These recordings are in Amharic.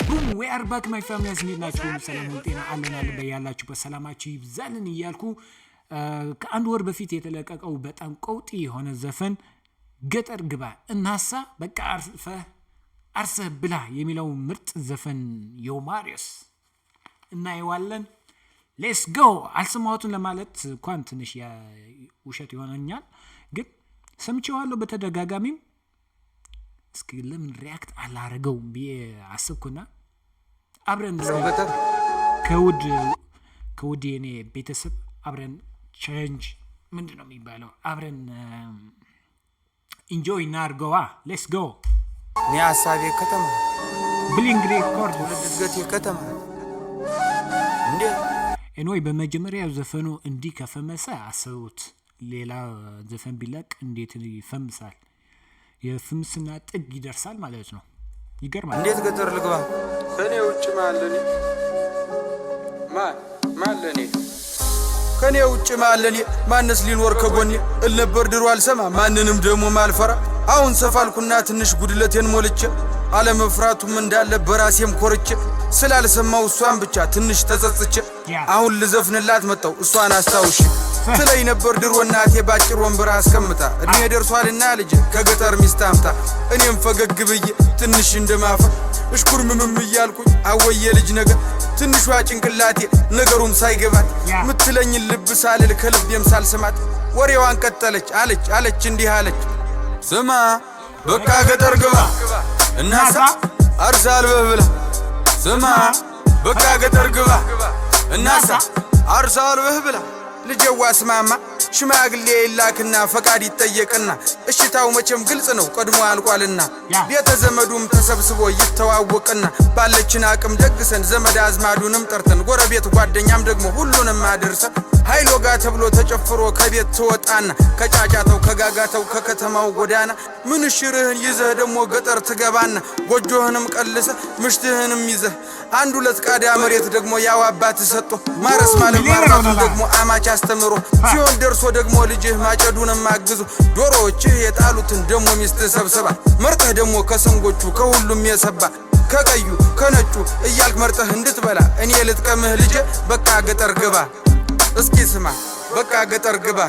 boom we are back my family እንዴት ናችሁ ሰላም ጤና አለን በያላችሁበት ሰላማችሁ ይብዛልን እያልኩ ከአንድ ወር በፊት የተለቀቀው በጣም ቀውጢ የሆነ ዘፈን ገጠር ግባ እናሳ በቃ አርሰህ ብላ የሚለው ምርጥ ዘፈን ዮማሪዮስ እና ይዋለን let's go አልሰማሁትን ለማለት እንኳን ትንሽ ውሸት ይሆነኛል ግን ሰምቼዋለሁ በተደጋጋሚም እስኪ ለምን ሪአክት አላረገው ቢአስብኩና አብረን ከውድ የኔ ቤተሰብ አብረን ቻሌንጅ ምንድነው የሚባለው አብረን ኢንጆይ እናርገዋ let's go ኒያሳቤ ከተማ ብሊንግ ሪኮርድ ለድገት ከተማ እንዴ እኖይ በመጀመሪያው ዘፈኑ እንዲ ከፈመሰ አሰውት ሌላ ዘፈን ቢለቅ እንዴት ይፈምሳል የፍምስና ጥግ ይደርሳል ማለት ነው ይገርማል እንዴት ገጠር ልግባ ከኔ ውጭ ማለኔ ከኔ ውጭ ማለኔ ማንስ ሊኖር ከጎኔ እልነበር ድሮ አልሰማ ማንንም ደሞ ማልፈራ አሁን ሰፋልኩና ትንሽ ጉድለቴን ሞልቼ አለመፍራቱም እንዳለ በራሴም ኮርቼ ስላልሰማው እሷን ብቻ ትንሽ ተጸጽቼ አሁን ልዘፍንላት መጣው እሷን አስታውሽ ስለይ ነበር ድሮ እናቴ ባጭር ወንበር አስቀምጣ እድሜ ደርሷልና ልጅ ከገጠር ሚስታምታ እኔም ፈገግ ብዬ ትንሽ እንደማፈ እሽኩርምም እያልኩኝ አወየ ልጅ ነገር ትንሿ ጭንቅላቴ ነገሩም ሳይገባት ምትለኝ ልብ ሳልል ከልቤም ሳልሰማት ወሬዋን ቀጠለች አለች እንዲህ አለች ስማ በቃ ገጠር ግባ እናሳ አርሳል በብላ ስማ በቃ ገጠር ግባ እናሳ አርሳል በብላ ልጅዋ ስማማ ሽማግሌ ይላክና ፈቃድ ይጠየቅና እሽታው መቼም ግልጽ ነው ቀድሞ አልቋልና ቤተ ዘመዱም ተሰብስቦ ይተዋወቅና ባለችን አቅም ደግሰን ዘመድ አዝማዱንም ጠርተን ጎረቤት ጓደኛም ደግሞ ሁሉንም አድርሰን ኃይሎ ጋ ተብሎ ተጨፍሮ ከቤት ተወጣና ከጫጫተው ከጋጋተው ከከተማው ጎዳና ምን ሽርህን ይዘህ ደግሞ ገጠር ትገባና ጎጆህንም ቀልሰ ምሽትህንም ይዘህ አንድ ሁለት ቃዳ መሬት ደግሞ ያው አባት ሰጥቶ ማረስ ማለት ደግሞ አማች አስተምሮ ሲሆን ደርሶ ደግሞ ልጅህ ማጨዱንም ማግዙ ዶሮዎችህ የጣሉትን ደግሞ ሚስት ሰብስባ መርጠህ ደግሞ ከሰንጎቹ ከሁሉም የሰባ ከቀዩ ከነጩ እያልክ መርጠህ እንድትበላ እኔ ልጥቀምህ ልጅ በቃ ገጠር ግባ እስኪ ስማ በቃ ገጠር ግባ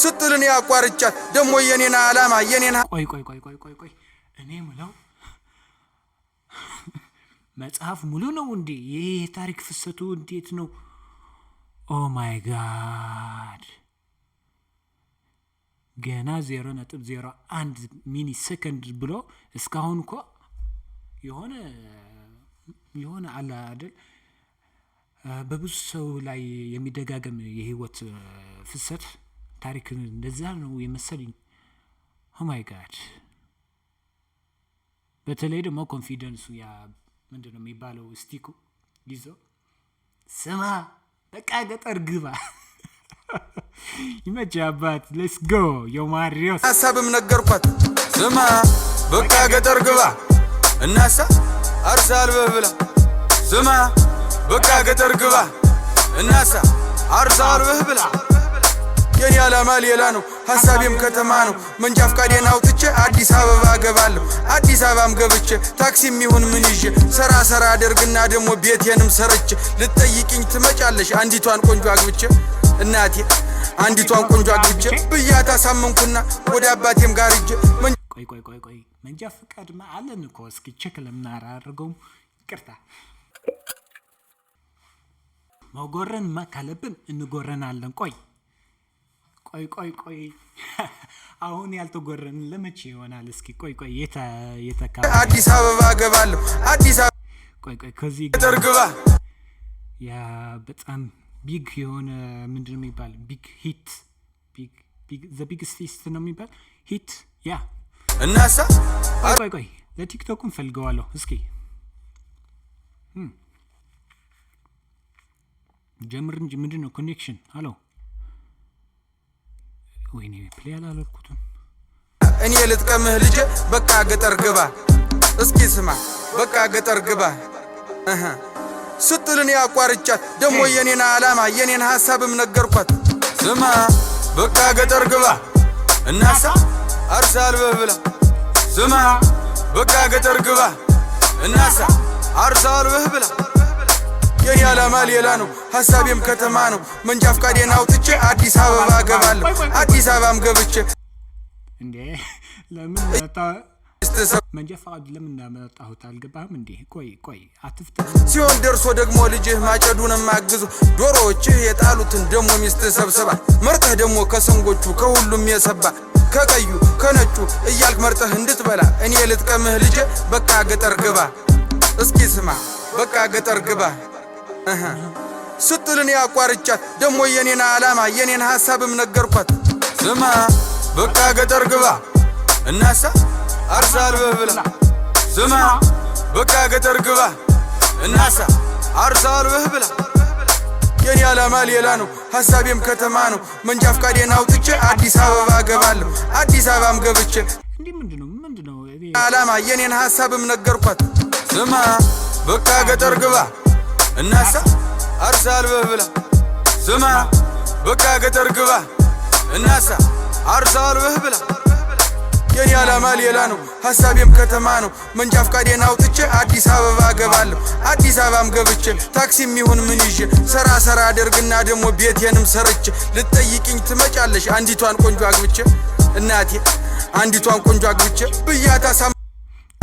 ስትልን ያቋርጫት ደግሞ የኔና አላማ የኔና ቆይ እኔ ምለው መጽሐፍ ሙሉ ነው እንዴ ይሄ ታሪክ ፍሰቱ እንዴት ነው ኦ ማይ ጋድ ገና 0.01 ሚሊ ሰከንድ ብሎ እስካሁን እኮ የሆነ አለ አይደል በብዙ ሰው ላይ የሚደጋገም የህይወት ፍሰት ታሪክ እንደዛ ነው የመሰለኝ ኦ ማይ ጋድ በተለይ ደግሞ ኮንፊደንሱ ያ ምንድነው የሚባለው ስቲኩ ይዞ ስማ በቃ ገጠር ግባ ይመጃባት let's go ዮማሪዮስ ሐሳብም ነገርኳት ስማ በቃ ገጠር ግባ እናሳ አርሳል በብላ ስማ በቃ ገጠር ግባ እናሳ አርሳል በብላ የኔ አላማ ሌላ ነው ሐሳቤም ከተማ ነው መንጃ ፍቃዴን አውጥቼ አዲስ አበባ ገባለሁ አዲስ አበባም ገብቼ ታክሲም ይሁን ምን ይዤ ሰራ አደርግና ደግሞ ቤቴንም ሰርቼ ልትጠይቂኝ ትመጫለሽ አንዲቷን ቆንጆ አግብቼ እናቴ አንዲቷን ቆንጆ አግብቼ ብያታ ሳመንኩና ወደ አባቴም ጋር ሂጄ ቆይ መንጃ ፍቃድ አለን እኮ እስኪ ቼክ ለምናራርገው ይቅርታ መጎረን ካለብን እንጎረናለን ቆይ አሁን ያልተጎረን ለመቼ ይሆናል እስኪ ቆይ የተካ አዲስ አበባ ገባለሁ አዲስ ቆይ ከዚህ ገጠር ግባ ያ በጣም ቢግ የሆነ ምንድነው የሚባል ቢግ ሂት ቢግ ዘ ቢግስት ሂት ነው የሚባል ሂት ያ እናሳ ቆይ ለቲክቶክም ፈልገዋለሁ እስኪ ጀምር እንጂ ምንድነው ኮኔክሽን ሃሎ ወይኔ ፕሌይ አላልኩትም እኔ ልጥቀምህ ልጅ በቃ ገጠር ግባ እስኪ ስማ በቃ ገጠር ግባ ስትልን ያቋርጫት ደግሞ የኔና አላማ የኔን ሐሳብም ነገርኳት ስማ በቃ ገጠር ግባ እናሳ አርሳል በብላ ስማ በቃ ገጠር ግባ እናሳ አርሳልህ ብላ የኔ ዓላማ ሌላ ነው ሐሳቤም ከተማ ነው መንጃ ፍቃዴን አውጥቼ አዲስ አበባ ገባለሁ አዲስ አበባም ገብቼ እንዴ ለምን መንጃ ፍቃድ ለምን እንዳመጣሁት አልገባህም እንዴ ቆይ አትፍታ ሲሆን ደርሶ ደግሞ ልጅህ ማጨዱን ማግዙ ዶሮዎችህ የጣሉትን ደሞ ሚስት ሰብስባ መርጠህ ደግሞ ከሰንጎቹ ከሁሉም የሰባ ከቀዩ ከነጩ እያልክ መርጠህ እንድትበላ እኔ ልጥቀምህ ልጄ በቃ ገጠር ግባ እስኪ ስማ በቃ ገጠር ግባ ስትልን ያቋርጫት ደሞ የኔን ዓላማ የኔን ሐሳብም ነገርኳት ስማ በቃ ገጠር ግባ እናሳ አርሳልህ ብላ ስማ በቃ ገጠር ግባ እናሳ አርሳልህ ብላ የኔ ዓላማ ሌላ ነው ሐሳቤም ከተማ ነው መንጃ ፍቃዴን አውጥቼ አዲስ አበባ ገባለሁ አዲስ አበባም ገብቼ እንዴ ምንድነው ዓላማ የኔን ሐሳብም ነገርኳት ስማ በቃ ገጠር ግባ እናሳ አርሳልህ ብላ ስማ በቃ ገጠር ግባ እናሳ አርሳልህ ብላ የኔ ዓላማ ሌላ ነው ሐሳቤም ከተማ ነው መንጃ ፍቃዴን አውጥቼ አዲስ አበባ ገባለሁ አዲስ አበባም ገብቼ ታክሲም ይሁን ምን ይዤ ሰራ አደርግና ደግሞ ቤቴንም ሰርቼ ልትጠይቅኝ ትመጫለሽ አንዲቷን ቆንጆ አግብቼ እናቴ አንዲቷን ቆንጆ አግብቼ ብያታ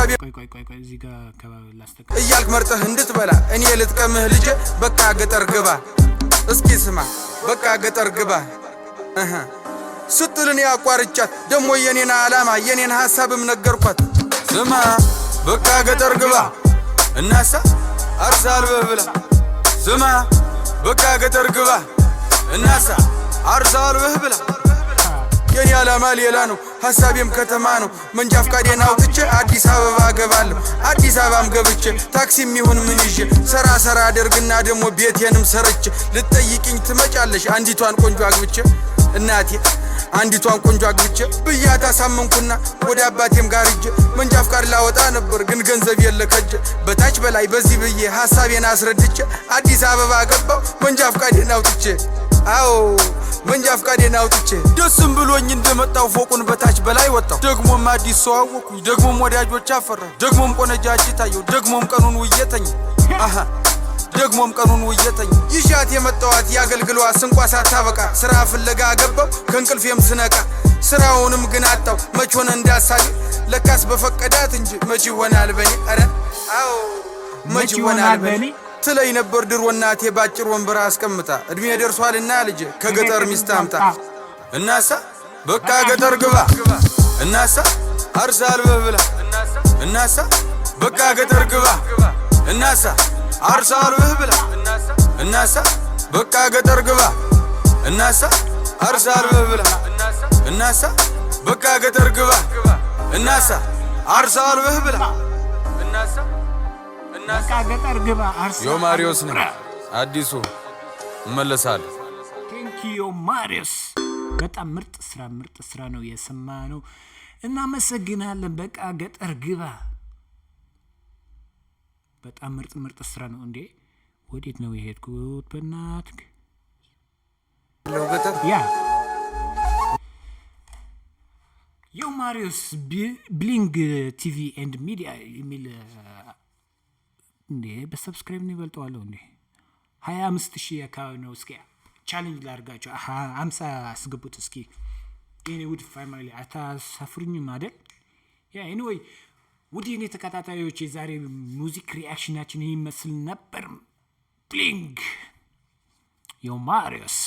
ቆይ እዚህ ጋር ከባላስተካ እያልክ መርጠህ እንድትበላ እኔ ልጥቀምህ ልጄ በቃ ገጠር ግባ እስኪ ስማ በቃ ገጠር ግባ ስትልን ያቋርጫት ደሞ የኔን ዓላማ የኔን ሐሳብም ነገርኳት ስማ በቃ ገጠር ግባ እናሳ አርሳልህ ብላ ስማ በቃ ገጠር ግባ እናሳ አርሳልህ ብላ የኔ ዓላማ ሌላ ነው ሐሳቤም ከተማ ነው መንጃ ፍቃዴን አውጥቼ አዲስ አበባ ገባለሁ አዲስ አበባም ገብቼ ታክሲም ይሁን ምን ይዤ ሰራ አደርግና ደግሞ ቤቴንም ሰርቼ ልትጠይቅኝ ትመጫለሽ አንዲቷን ቆንጆ አግብቼ እናቴ አንዲቷን ቆንጆ አግብቼ ብያታ ሳመንኩና ወደ አባቴም ጋር ሂጄ መንጃ ፍቃድ ላወጣ ነበር ግን ገንዘብ የለከጀ በታች በላይ በዚህ ብዬ ሐሳቤን አስረድቼ አዲስ አበባ ገባው መንጃ ፍቃዴን አውጥቼ አዎ መንጃ ፍቃዴን አውጥቼ ደስም ብሎኝ እንደመጣው ፎቁን በታች በላይ ወጣው ደግሞም አዲስ ሰው አወኩኝ ደግሞም ወዳጆች አፈራ ደግሞም ቆነጃጅ ታየው ደግሞም ቀኑን ውየተኝ ደግሞም ቀኑን ውየተኝ ይሻት የመጣዋት ያገልግሏ ስንቋ ሳታበቃ ስራ ፍለጋ ገባው ከንቅልፌም ስነቃ ስራውንም ግን አጣው መች ሆነ እንዳሳቢ ለካስ በፈቀዳት እንጂ መች ይሆናል በኔ አረ አዎ መች ይሆናል በኔ ትለይ ነበር ድሮ እናቴ ባጭር ወንበር አስቀምጣ እድሜ ደርሷልና ልጅ ከገጠር ሚስት አምጣ እናሳ በቃ ገጠር ግባ እናሳ አርሳልህ ብላ እናሳ በቃ ገጠር ግባ እናሳ አርሳልህ ብላ እናሳ በቃ ገጠር ግባ እናሳ አርሳልህ ብላ እናሳ በቃ ገጠር ግባ እናሳ አርሳልህ ብላ እናሳ በቃ ገጠር ግባ አርሳ ዮ ማሪዮስ ነኝ አዲሱ እመለሳለሁ ቴንኪዮ ማሪዮስ በጣም ምርጥ ስራ ነው የሰማነው እናመሰግናለን በቃ ገጠር ግባ በጣም ምርጥ ስራ ነው እንዴ ወዴት ነው የሄድኩት በእናትህ ያ ዮ ማሪዮስ ብሊንግ ቲቪ ኤንድ ሚዲያ የሚል እንዴ በሰብስክራይብ ነው ይበልጠዋለሁ እንዴ 25000 አካባቢ ነው እስኪ ቻሌንጅ ላርጋቸው 50 አስገቡት እስኪ እኔ ውድ ፋሚሊ አታሳፍሩኝም አይደል ያ ኤኒዌይ ውድ የኔ ተከታታዮች የዛሬ ሙዚክ ሪአክሽናችን ይመስል ነበር ብሊንግ ዮ ማሪዮስ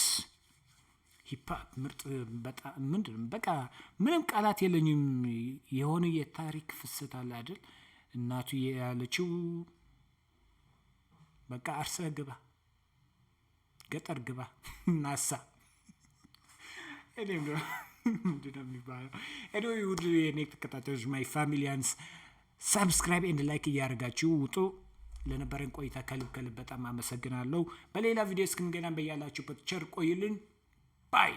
ሂፕሆፕ ምርጥ በጣም ምንድን በቃ ምንም ቃላት የለኝም የሆነ የታሪክ ፍሰት አለ አይደል እናቱ ያለችው በቃ አርሰ ግባ ገጠር ግባ ናሳ እኔም ነው ምንድነው የሚባለው ኤኒዌይ ውድ የኔ ተከታታዮች ማይ ፋሚሊያንስ ሰብስክራይብ ኤንድ ላይክ እያደረጋችሁ ውጡ ለነበረን ቆይታ ከልብ በጣም አመሰግናለሁ በሌላ ቪዲዮ እስክንገናኝ በያላችሁበት ቸር ቆዩልን ባይ